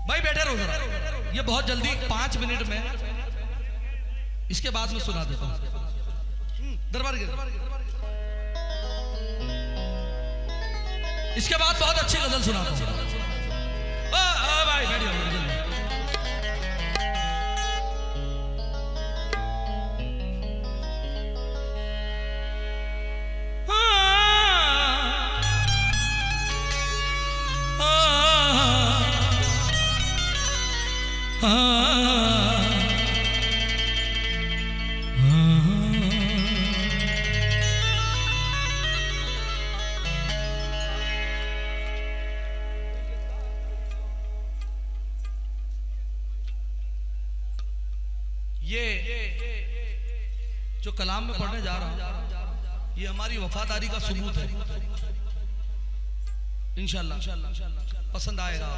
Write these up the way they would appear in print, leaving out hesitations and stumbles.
भाई बैठे रहो जरा, ये बहुत जल्दी 5 मिनट में, इसके बाद में सुना देता हूं। दरबार के इसके बाद बहुत अच्छी गजल सुनाता हूं। भाई बैठिए जल्दी। ये जो कलाम में पढ़ने जा रहा हूं, ये हमारी वफादारी का सबूत है। इंशाल्लाह पसंद आएगा।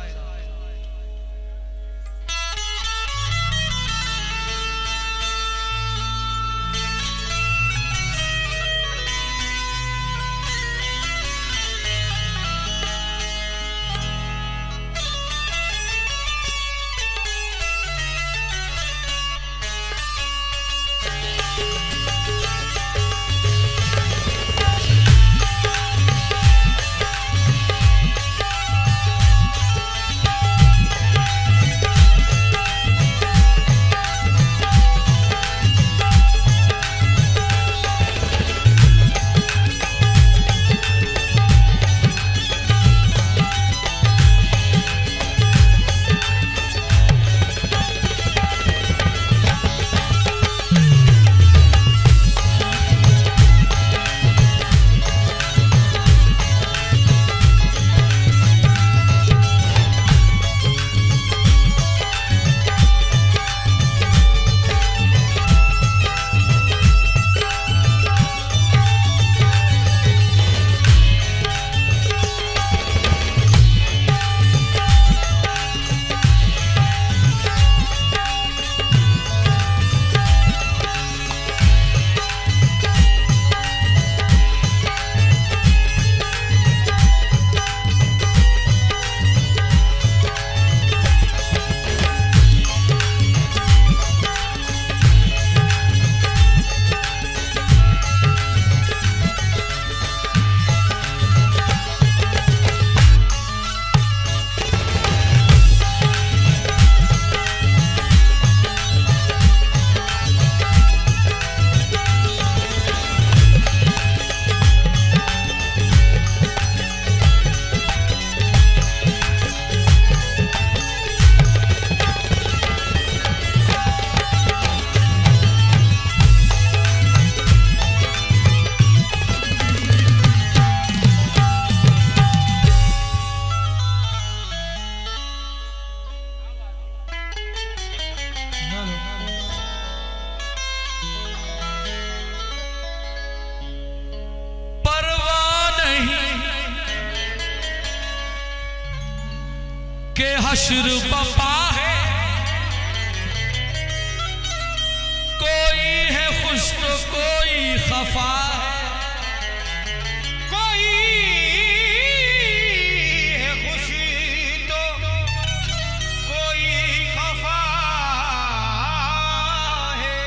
के हश्र बपा है, कोई है खुश तो कोई खफा है, कोई है खुशी तो कोई खफा है।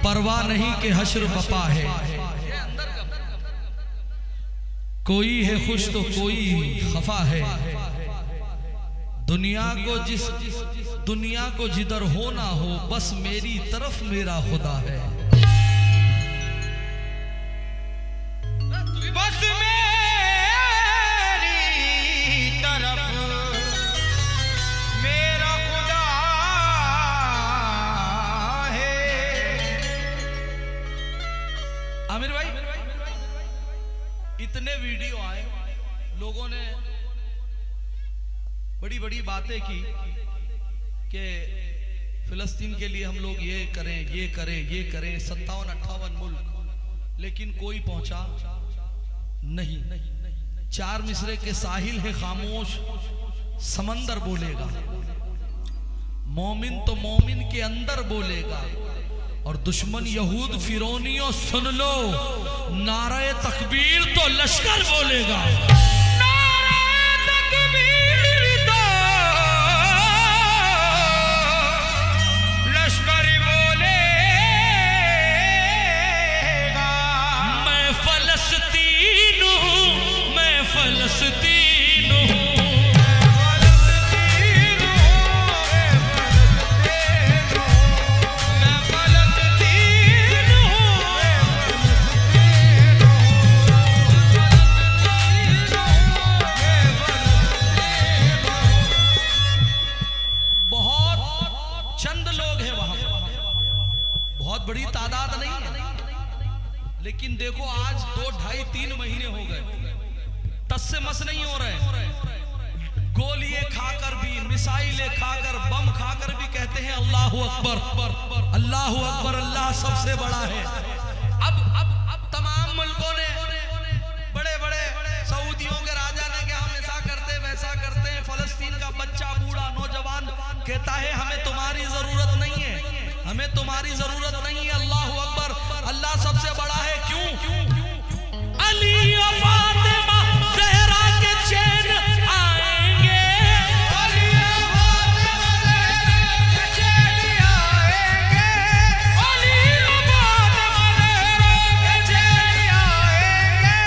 परवाह नहीं के हश्र बपा है, कोई है खुश तो कोई खफा है। दुनिया को जिधर हो ना हो, बस मेरी तरफ मेरा खुदा है। बस मेरी तरफ मेरा खुदा है। आमिर भाई, इतने वीडियो आए, लोगों ने बड़ी बड़ी बातें की कि फिलिस्तीन के लिए हम लोग ये करें, ये करें, ये करें, 57-58 मुल्क, लेकिन कोई पहुंचा नहीं। 4 मिसरे के साहिल है खामोश, समंदर बोलेगा। मोमिन तो मोमिन के अंदर बोलेगा, और दुश्मन यहूद फिरौनियों सुन लो, नारे तकबीर तो लश्कर बोलेगा। नारे तकबीर तो मिसाइलें खाकर बम खाकर भी कहते हैं अल्लाह अकबर, अल्लाह अकबर, अल्लाह सबसे बड़ा है। अब तमाम मुल्कों ने, बड़े बड़े सऊदियों के राजा ने कि हम ऐसा करते वैसा करते हैं, फलस्तीन का बच्चा बूढ़ा नौजवान कहता है हमें तुम्हारी जरूरत नहीं है, हमें तुम्हारी जरूरत नहीं है, अल्लाह अकबर, अल्लाह सबसे बड़ा है। क्यों? अली और फातिमा ज़हरा के चैन आएंगे, अली और फातिमा के चैन आएंगे, अली और फातिमा के चैन आएंगे,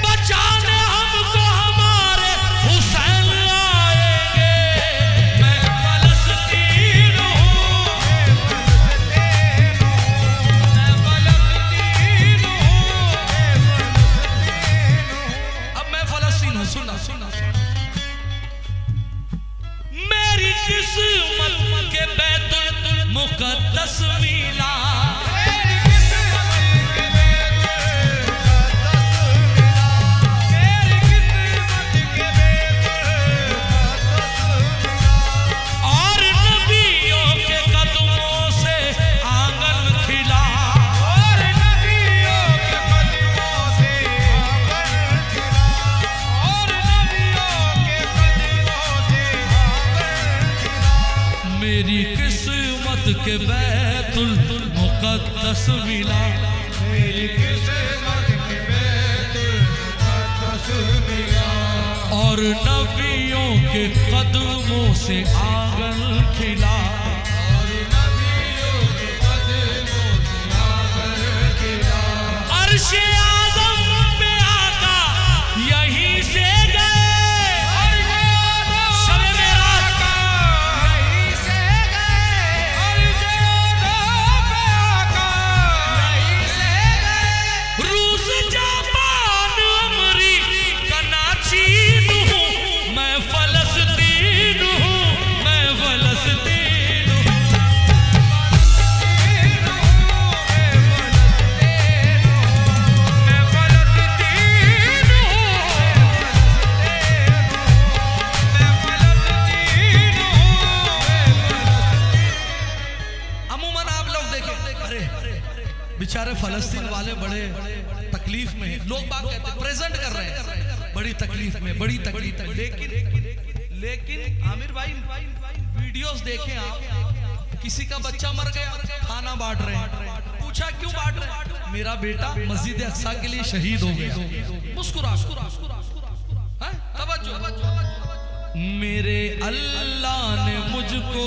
बचाने हमको हमारे हुसैन आएंगे। मैं फलस्तीन हूँ, मैं फलस्तीन हूँ, अब मैं फलस्तीन हूँ। सुना सुना मेरी किस्मत के बैतुल मुकद्दस मिला, मेरी किस्मत के बैतुल मुकद्दस मिला, मेरी किस्मत के बैतुल मुकद्दस मिला, और नबियों के कदमों से आंगन खिला, और नबियों के कदमों से आंगन खिला, और नबियों के कदमों से आंगन खिला, मेरी किस्मत के बैतुल मुकद्दस मिला, मेरी किस्मत के बैतुल मुकद्दस मिला, और नबियों के कदमों से आंगन खिला। और नबियों के कदमों से आंगन खिला, अर्शे आज़म पे आका यहीं से गए, शब-ए मेराज यहीं से गए, यहीं से गए, रूस जापान अमरीका नाचीन हूँ, मैं फलस्तीन हूँ, मैं फलस्तीन हूँ। मैं फलस्तीन हूँ, मैं फलस्तीन हूँ। अमूमन आप लोग देखें, अरे बेचारे फलस्तीन वाले बड़े तकलीफ में हैं, लोग बात कहते हैं, प्रेजेंट कर रहे हैं बड़ी तकलीफ में, बड़ी तकलीफ में, लेकिन आमिर भाई वीडियोस देखें आप, किसी का बच्चा मर गया, खाना बांट रहे हैं, पूछा क्यों बांट रहे हैं, मेरा बेटा मस्जिद अक्सा के लिए शहीद हो गया, मुस्कुरा हैं? तवज्जो। मेरे अल्लाह ने मुझको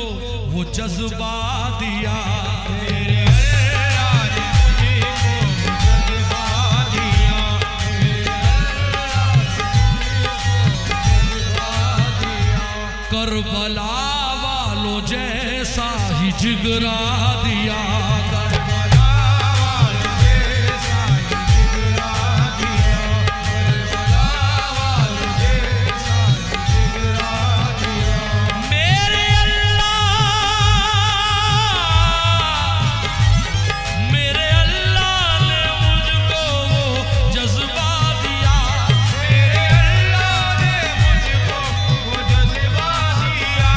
वो जज्बा दिया, मेरे अल्लाह ने मुझको जज्बा दिया, मेरे अल्लाह ने मुझको जज्बा दिया, करबला वालों जैसा ही जिगरा दिया, करबला वालों जैसा ही जिगरा दिया, करबला वालों जैसा ही जिगरा दिया, मेरे अल्लाह ने मुझको वो जज्बा दिया, मेरे अल्लाह ने मुझको वो जज्बा दिया,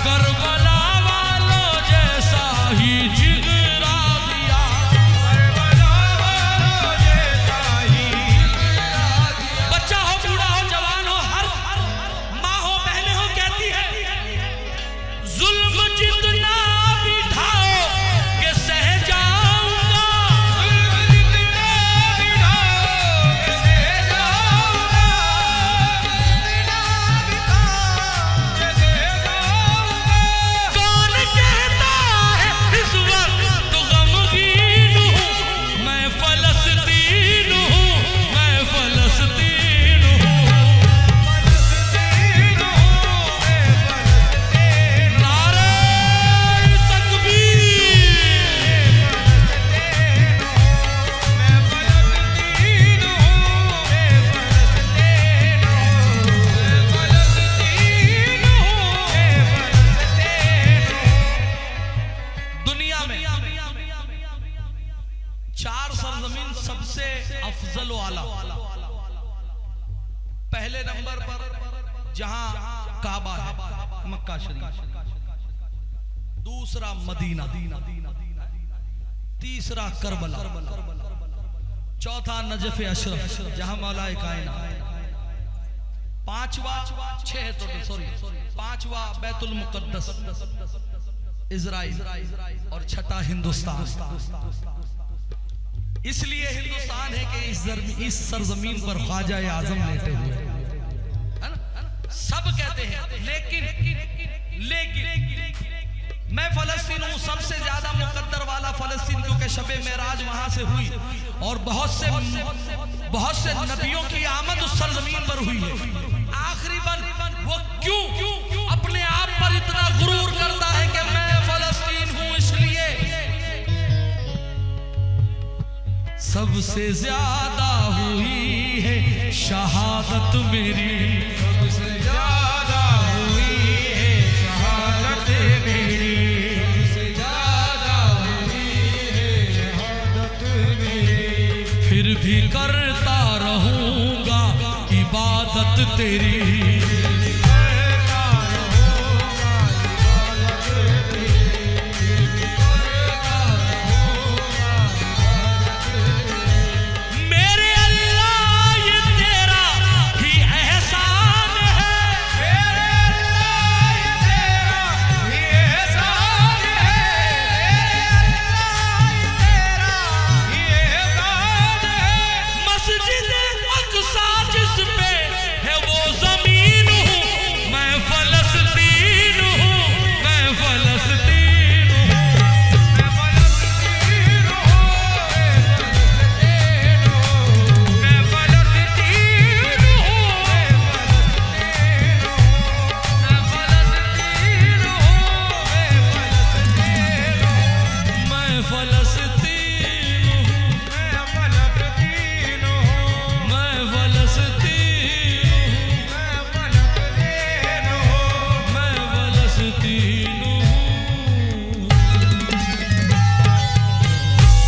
करबला वालों जैसा ही जिगरा दिया, करबला वालों जैसा ही जिगरा दिया। बच्चा हो बूढ़ा हो जवान हो, हर माँ हो बहनें हो, कहती है जुल्म जितना भी ढाओ के सह जाऊंगा, जुल्म जितना भी ढाओगे सह जाऊंगा, जितना भी ढाओगे सह जाऊंगा। कौन कहता है इस वक्त गमगीन हूँ, मैं फलस्तीन हूँ, मैं फलस्तीन हूँ, फलस्तीन हूँ, मैं फलस्तीन हूँ, नारे तकबीर, मैं फलस्तीन हूँ, मैं फलस्तीन हूँ, मैं फलस्तीन हूँ, मैं फलस्तीन हूँ। दुनिया में 4 सरजमीन सबसे अफजल वाला, पहले नंबर पर जहां काबा है, मक्का शरीफ, दूसरा मदीना, तीसरा करबला, चौथा नजफ अशरफ जहां मौलाए कायनात, पांचवा बैतुल मुकद्दस इजराइल और छठा हिंदुस्तान। इसलिए हिंदुस्तान है कि इस सरजमीन पर ख्वाजा आजम लेटे हुए है ना? सब कहते हैं, लेकिन मैं फलस्तीन हूं, सबसे ज्यादा मुकद्दर वाला फलस्तीन, क्योंकि शबे मेराज वहां से हुई और बहुत से नबियों की आमद उस सरजमीन पर हुई है। आखिरी बन वो क्यों अपने आप पर इतना गुरूर करता है कि मैं फलस्तीन हूं, इसलिए सबसे ज्यादा हुई है शहादत मेरी, सबसे ज्यादा हुई है शहादत मेरी, सबसे ज्यादा हुई है शहादत मेरी, फिर भी करता रहूंगा इबादत तेरी,